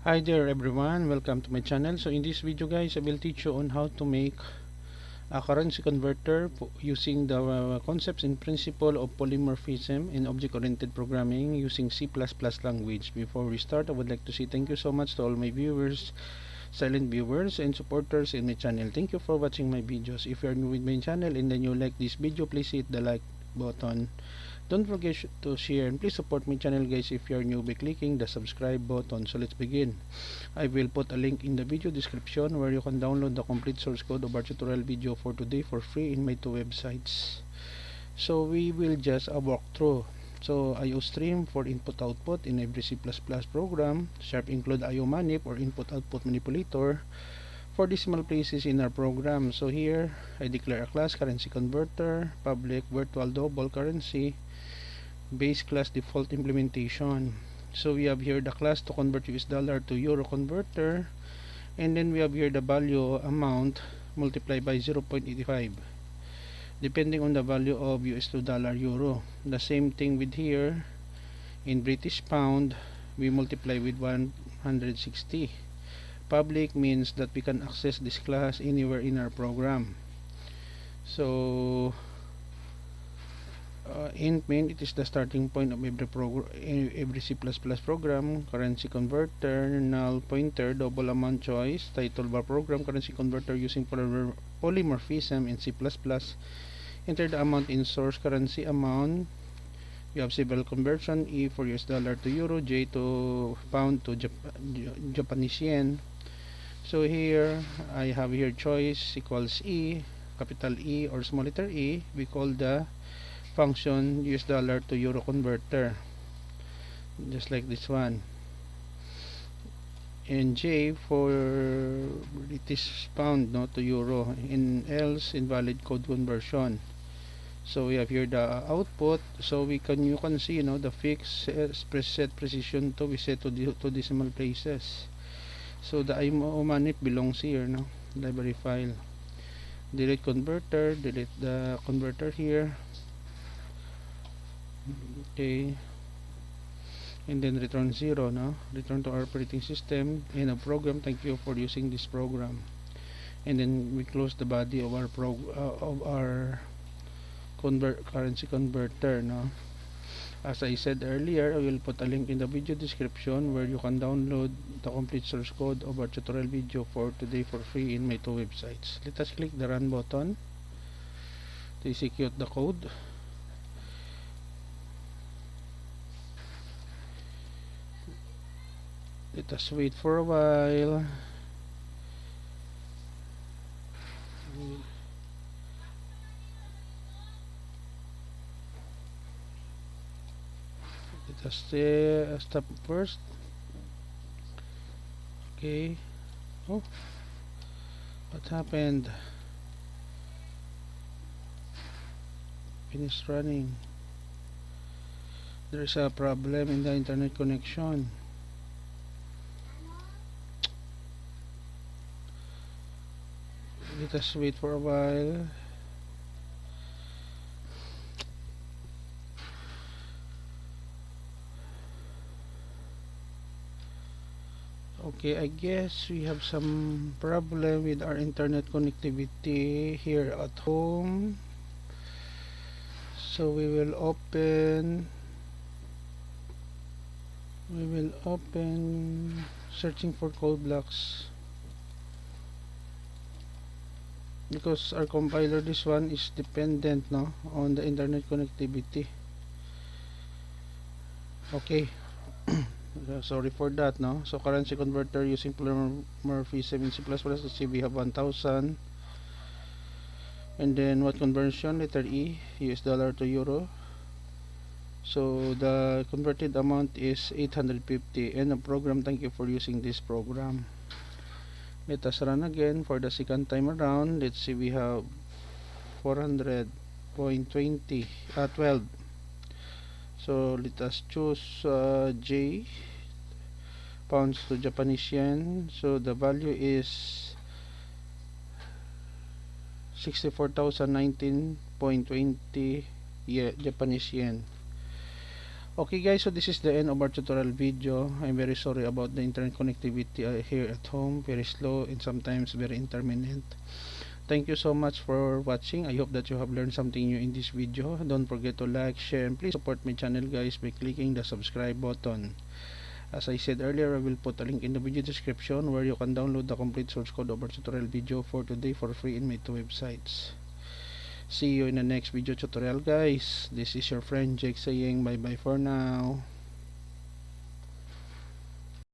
Hi there everyone, welcome to my channel. So in this video guys, I will teach you on how to make a currency converter using the concepts and principle of polymorphism in object-oriented programming using C++ language. Before we start, I would like to say thank you so much to all my viewers, silent viewers and supporters in my channel. Thank you for watching my videos. If you are new with my channel and then you like this video, please hit the like button. Don't forget to share and please support my channel guys if you are new by clicking the subscribe button. So let's begin. I will put a link in the video description where you can download the complete source code of our tutorial video for today for free in my two websites. So we will just walk through. So IO stream for input output in every C++ program, sharp include IO manip or input output manipulator for decimal places in our program. So here I declare a class currency converter, public virtual double currency, base class default implementation. So we have here the class to convert US dollar to euro converter, and then we have here the value amount multiplied by 0.85 depending on the value of US to dollar euro. The same thing with here in British pound, we multiply with 160. Public means that we can access this class anywhere in our program. So int main, it is the starting point of every C++ program. Currency converter, null pointer, double amount choice, title bar program, currency converter using polymorphism in C++. Enter the amount in source currency amount. You have several conversion, E for US dollar to euro, J to pound to Japanese yen. So here I have here choice equals E, capital E or small letter E. We call the function US dollar to euro converter, just like this one. And J for British pound, no, to euro, and else invalid code conversion. So we have here the output. So you can see, the fix set precision to we set to decimal places. So the IO manip belongs here, no, library file. Delete converter, delete the converter here. Okay, and then return 0, no, return to our operating system and a program. Thank you for using this program. And then we close the body of our currency converter, no. As I said earlier, I will put a link in the video description where you can download the complete source code of our tutorial video for today for free in my two websites. Let us click the run button to execute the code. Let us wait for a while. Let us stop first. Okay. Oh, what happened? Finish running. There is a problem in the internet connection. Let us wait for a while. Okay, I guess we have some problem with our internet connectivity here at home. So we will open searching for code blocks, because our compiler, this one, is dependent, no, on the internet connectivity. Okay. Sorry for that, no. So currency converter using polymorphism in C++, let's see, we have 1000, and then what conversion? Letter E, US dollar to euro. So the converted amount is 850, and the program, thank you for using this program. Let us run again for the second time around. Let's see, we have 400.20 12. So let us choose J, pounds to Japanese yen. So the value is 64,019.20 Japanese yen. Okay guys, so this is the end of our tutorial video. I'm very sorry about the internet connectivity here at home, very slow and sometimes very intermittent. Thank you so much for watching. I hope that you have learned something new in this video. Don't forget to like, share, and please support my channel guys by clicking the subscribe button. As I said earlier, I will put a link in the video description where you can download the complete source code of our tutorial video for today for free in my two websites. See you in the next video tutorial guys. This is your friend Jake saying bye bye for now.